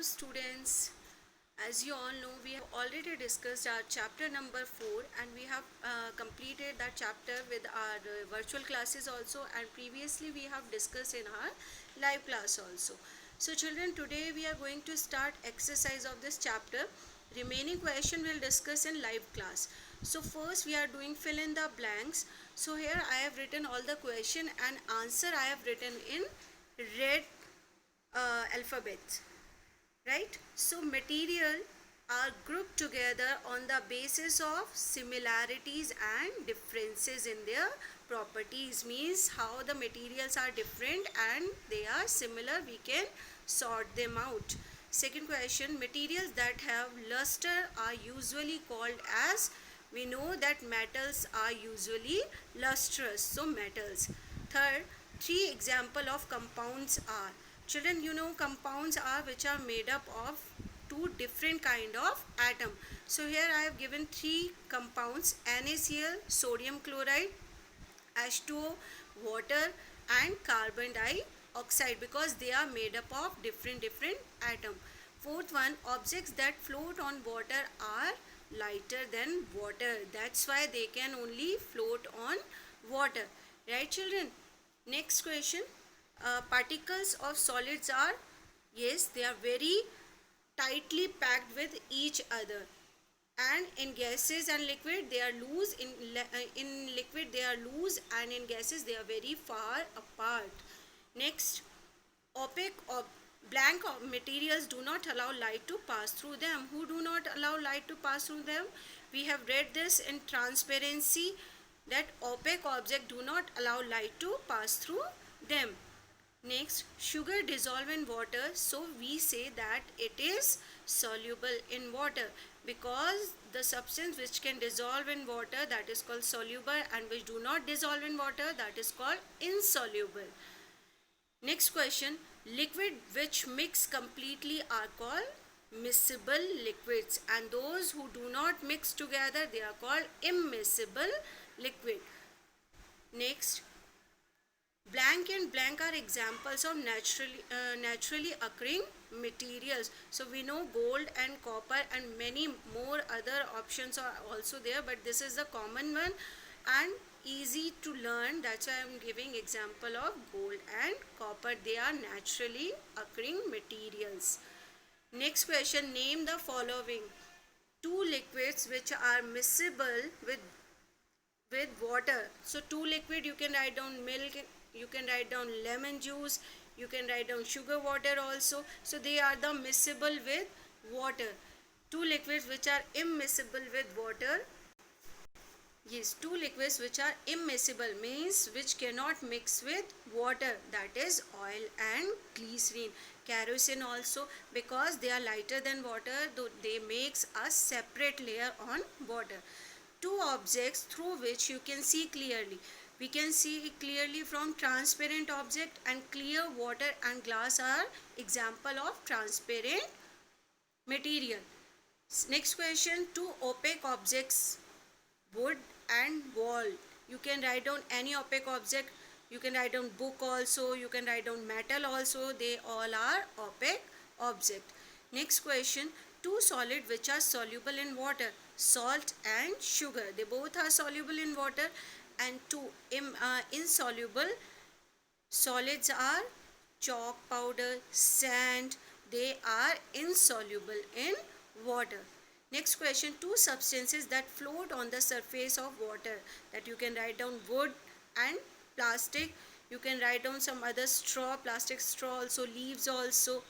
Students, as you all know, we have already discussed our chapter number 4 and we have completed that chapter with our virtual classes also, and previously we have discussed in our live class also. So children, today we are going to start exercise of this chapter. Remaining question we'll discuss in live class. So first we are doing fill in the blanks. So here I have written all the question and answer I have written in red alphabet, right? So material are grouped together on the basis of similarities and differences in their properties, means how the materials are different and they are similar, we can sort them out. Second question, materials that have luster are usually called as, we know that metals are usually lustrous, so metals. Third, three example of compounds are, children, you know compounds are which are made up of two different kind of atom. So here I have given three compounds: NaCl, sodium chloride, H2O, water, and carbon dioxide, because they are made up of different atom. Fourth one, objects that float on water are lighter than water, that's why they can only float on water, right children? Next question, particles of solids are, yes, they are very tightly packed with each other, and in gases and liquid they are loose, in liquid they are loose, and in gases they are very far apart. Next, opaque or blank materials do not allow light to pass through them. Who do not allow light to pass through them? We have read this in transparency, that opaque object do not allow light to pass through them. Next, sugar dissolve in water, so we say that it is soluble in water, because the substance which can dissolve in water, that is called soluble, and which do not dissolve in water, that is called insoluble. Next question, liquid which mix completely are called miscible liquids, and those who do not mix together, they are called immiscible liquid. Next, blank and blank are examples of naturally occurring materials. So we know gold and copper and many more other options are also there, but this is the common one and easy to learn, that's why I am giving example of gold and copper, they are naturally occurring materials. Next question, name the following two liquids which are miscible with water. So two liquid, you can write down milk, you can write down lemon juice, you can write down sugar water also. So they are the miscible with water. Two liquids which are immiscible with water. Yes, two liquids which are immiscible means which cannot mix with water, that is oil and glycerine. Kerosene also, because they are lighter than water, though they makes a separate layer on water. Two objects through which you can see clearly. We can see clearly from transparent object, and clear water and glass are example of transparent material. Next question, two opaque objects, wood and wall. You can write down any opaque object, you can write down book also, you can write down metal also, they all are opaque object. Next question, two solid which are soluble in water, salt and sugar, they both are soluble in water. And two insoluble solids are chalk powder, sand, they are insoluble in water. Next question, two substances that float on the surface of water, that you can write down wood and plastic, you can write down some other straw, plastic straw also, leaves also.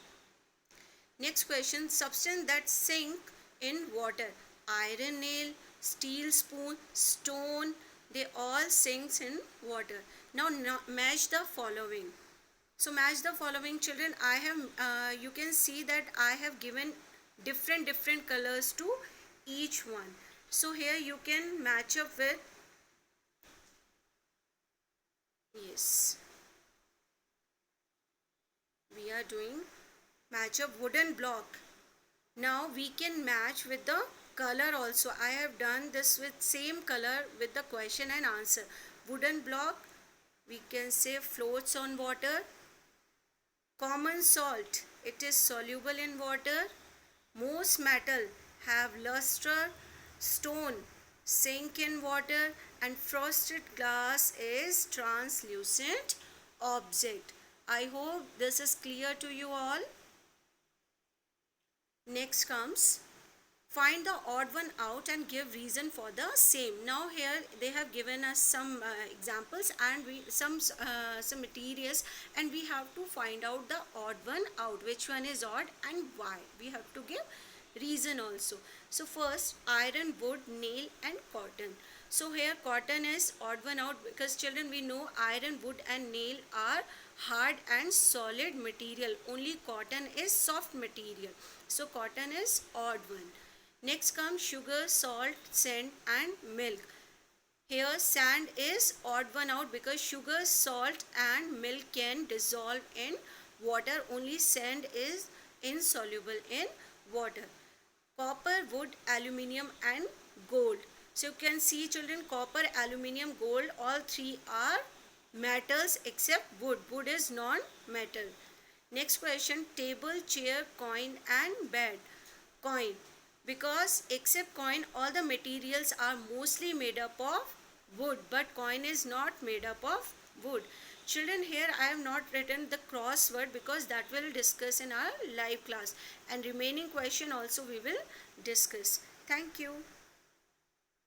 Next question, substance that sink in water, iron nail, steel spoon, stone, they all sinks in water. Now match the following. So match the following children, I have you can see that I have given different colors to each one. So here you can match up with, yes, we are doing match up wooden block. Now we can match with the color also. I have done this with same color with the question and answer. Wooden block, we can say floats on water. Common salt, it is soluble in water. Most metal have luster, stone sink in water, and frosted glass is translucent object. I hope this is clear to you all. Next comes find the odd one out and give reason for the same. Now here they have given us some examples and some materials, and we have to find out the odd one out, which one is odd and why. We have to give reason also. So first, iron, wood, nail and cotton. So here cotton is odd one out because children, we know iron, wood and nail are hard and solid material. Only cotton is soft material. So cotton is odd one. Next comes sugar, salt, sand and milk. Here sand is odd one out because sugar, salt and milk can dissolve in water. Only sand is insoluble in water. Copper, wood, aluminium and gold. So you can see children, copper, aluminium, gold, all three are metals except wood. Wood is non-metal. Next question, table, chair, coin and bed. Coin. Because except coin, all the materials are mostly made up of wood, but coin is not made up of wood. Children, here I have not written the crossword because that will discuss in our live class, and remaining question also we will discuss. Thank you.